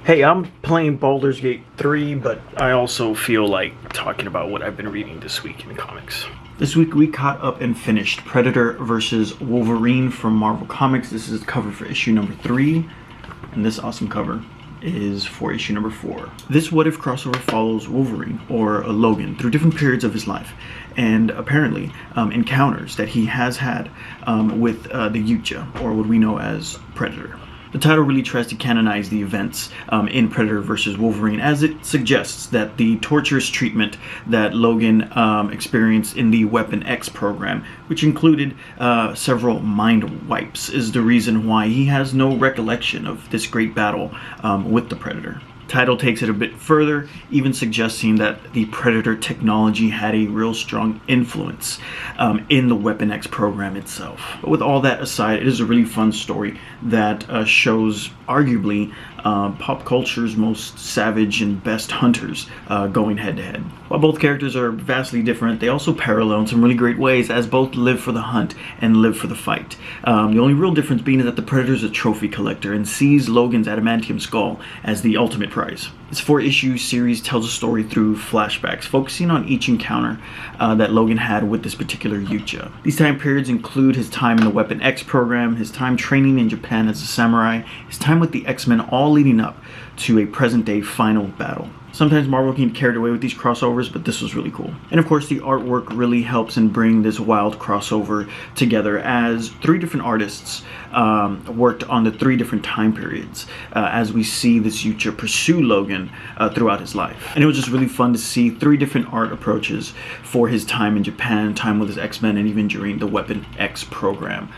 Hey, I'm playing Baldur's Gate 3, but I also feel like talking about what I've been reading this week in comics. This week we caught up and finished Predator vs. Wolverine from Marvel Comics. This is the cover for issue number 3, and this awesome cover is for issue number 4. This what if crossover follows Wolverine, or Logan, through different periods of his life, and apparently encounters that he has had with the Yucha, or what we know as Predator. The title really tries to canonize the events in Predator vs. Wolverine, as it suggests that the torturous treatment that Logan experienced in the Weapon X program, which included several mind wipes, is the reason why he has no recollection of this great battle with the Predator. Title takes it a bit further, even suggesting that the Predator technology had a real strong influence in the Weapon X program itself. But with all that aside, it is a really fun story that shows arguably pop culture's most savage and best hunters going head to head. While both characters are vastly different, they also parallel in some really great ways, as both live for the hunt and live for the fight. The only real difference being is that the Predator is a trophy collector and sees Logan's adamantium skull as the ultimate prize. This 4-issue series tells a story through flashbacks, focusing on each encounter that Logan had with this particular Yucha. These time periods include his time in the Weapon X program, his time training in Japan as a samurai, his time with the X-Men, all leading up to a present-day final battle. Sometimes Marvel can get carried away with these crossovers, but this was really cool. And of course, the artwork really helps in bringing this wild crossover together, as 3 different artists worked on the 3 different time periods as we see this Yucha pursue Logan throughout his life. And it was just really fun to see 3 different art approaches for his time in Japan, time with his X-Men, and even during the Weapon X program.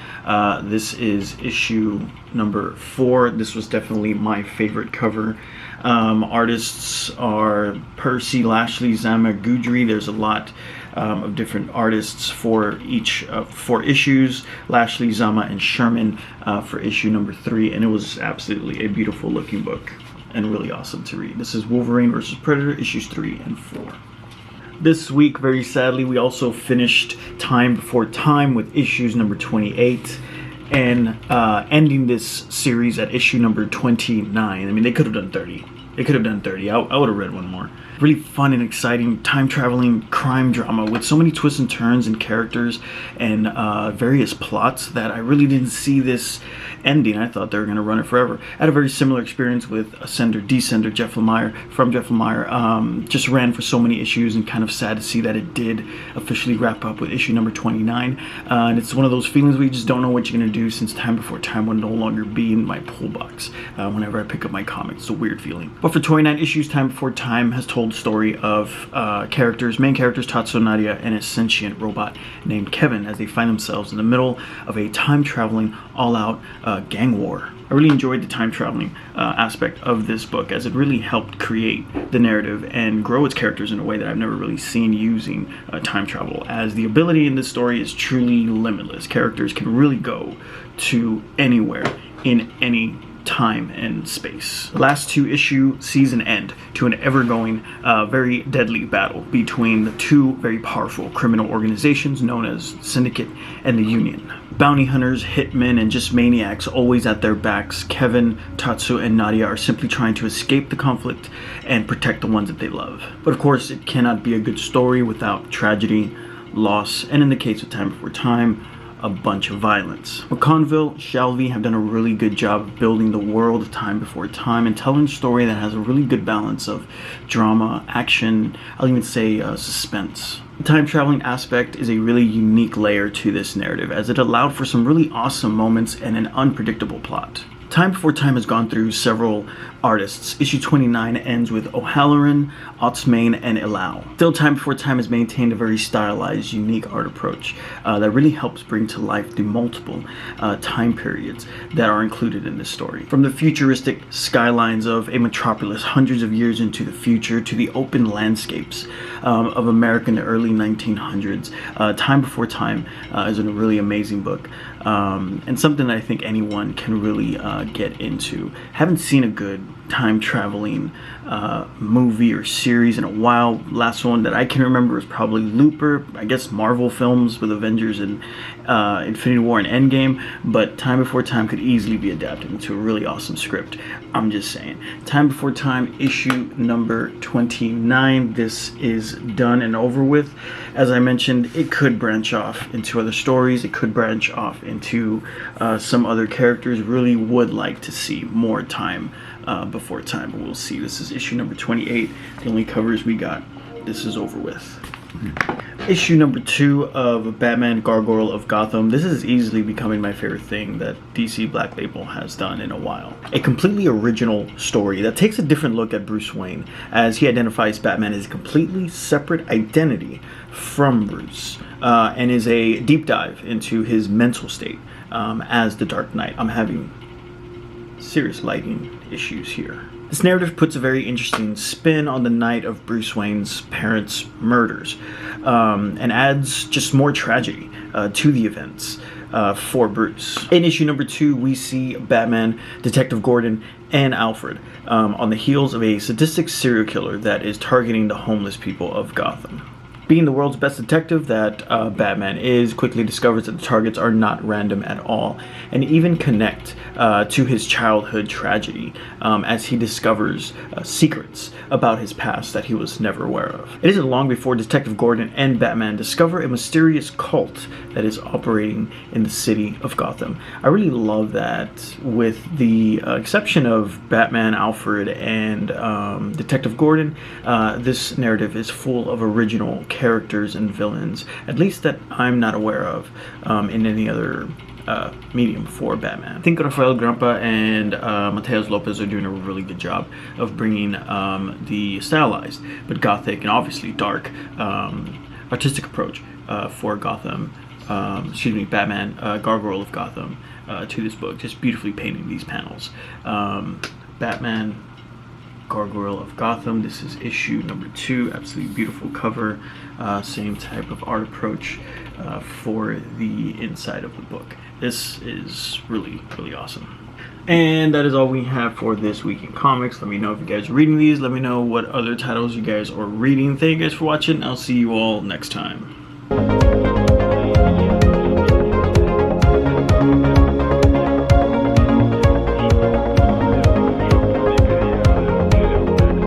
This is issue number 4. This was definitely my favorite cover. Artists are Percy, Lashley, Zama, Gudry. There's a lot of different artists for each 4 issues. Lashley, Zama, and Sherman for issue number 3, and it was absolutely a beautiful looking book and really awesome to read. This is Wolverine vs. Predator, issues 3 and 4. This week, very sadly, we also finished Time Before Time with issues number 28. And ending this series at issue number 29. I mean, they could have done 30. They could have done 30. I would have read one more. Really fun and exciting time-traveling crime drama with so many twists and turns and characters and various plots that I really didn't see this ending. I thought they were going to run it forever. I had a very similar experience with Ascender, Descender, Jeff Lemire. Just ran for so many issues, and kind of sad to see that it did officially wrap up with issue number 29. And it's one of those feelings where you just don't know what you're going to do, since Time Before Time will no longer be in my pull box whenever I pick up my comics. It's a weird feeling. But for 29 issues, Time Before Time has told the story of main characters Tatsuo Nadia and a sentient robot named Kevin, as they find themselves in the middle of a time-traveling, all-out gang war. I really enjoyed the time-traveling aspect of this book, as it really helped create the narrative and grow its characters in a way that I've never really seen using time travel, as the ability in this story is truly limitless. Characters can really go to anywhere in any time and space. The last 2 issue sees an end to an ever-going, very deadly battle between the 2 very powerful criminal organizations known as Syndicate and the Union. Bounty hunters, hitmen, and just maniacs always at their backs. Kevin, Tatsu, and Nadia are simply trying to escape the conflict and protect the ones that they love. But of course, it cannot be a good story without tragedy, loss, and in the case of Time Before Time, a bunch of violence. McConville, Shalvey have done a really good job of building the world of Time Before Time and telling a story that has a really good balance of drama, action, I'll even say suspense. The time-traveling aspect is a really unique layer to this narrative, as it allowed for some really awesome moments and an unpredictable plot. Time Before Time has gone through several artists. Issue 29 ends with O'Halloran, Otsmain, and Ilau. Still, Time Before Time has maintained a very stylized, unique art approach that really helps bring to life the multiple time periods that are included in this story. From the futuristic skylines of a metropolis hundreds of years into the future, to the open landscapes of America in the early 1900s, Time Before Time is a really amazing book, and something that I think anyone can really get into. Haven't seen a good time traveling movie or series in a while. Last one that I can remember is probably Looper. I guess Marvel films with Avengers and Infinity War and Endgame, but Time Before Time could easily be adapted into a really awesome script. I'm just saying. Time Before Time, issue number 29. This is done and over with. As I mentioned, it could branch off into other stories. It could branch off into some other characters. Really would like to see more Time Before Time, but we'll see. This is issue number 28. The only covers we got. This is over with. Issue number 2 of Batman Gargoyle of Gotham. This is easily becoming my favorite thing that DC Black Label has done in a while. A completely original story that takes a different look at Bruce Wayne, as he identifies Batman as a completely separate identity from Bruce, and is a deep dive into his mental state as the Dark Knight. I'm having serious lighting issues here. This narrative puts a very interesting spin on the night of Bruce Wayne's parents' murders, and adds just more tragedy to the events for Bruce. In issue number 2, we see Batman, Detective Gordon, and Alfred on the heels of a sadistic serial killer that is targeting the homeless people of Gotham. Being the world's best detective that Batman is, quickly discovers that the targets are not random at all, and even connect to his childhood tragedy as he discovers secrets about his past that he was never aware of. It isn't long before Detective Gordon and Batman discover a mysterious cult that is operating in the city of Gotham. I really love that, with the exception of Batman, Alfred, and Detective Gordon, this narrative is full of original characters and villains, at least that I'm not aware of in any other medium for Batman. I think Rafael Grampa and Mateus Lopez are doing a really good job of bringing the stylized but gothic and obviously dark artistic approach for Gotham, Batman Gargoyle of Gotham to this book. Just beautifully painting these panels. Batman Gargoyle of Gotham. This is issue number 2. Absolutely beautiful cover. Same type of art approach for the inside of the book. This is really, really awesome. And that is all we have for this week in comics. Let me know if you guys are reading these. Let me know what other titles you guys are reading. Thank you guys for watching. I'll see you all next time.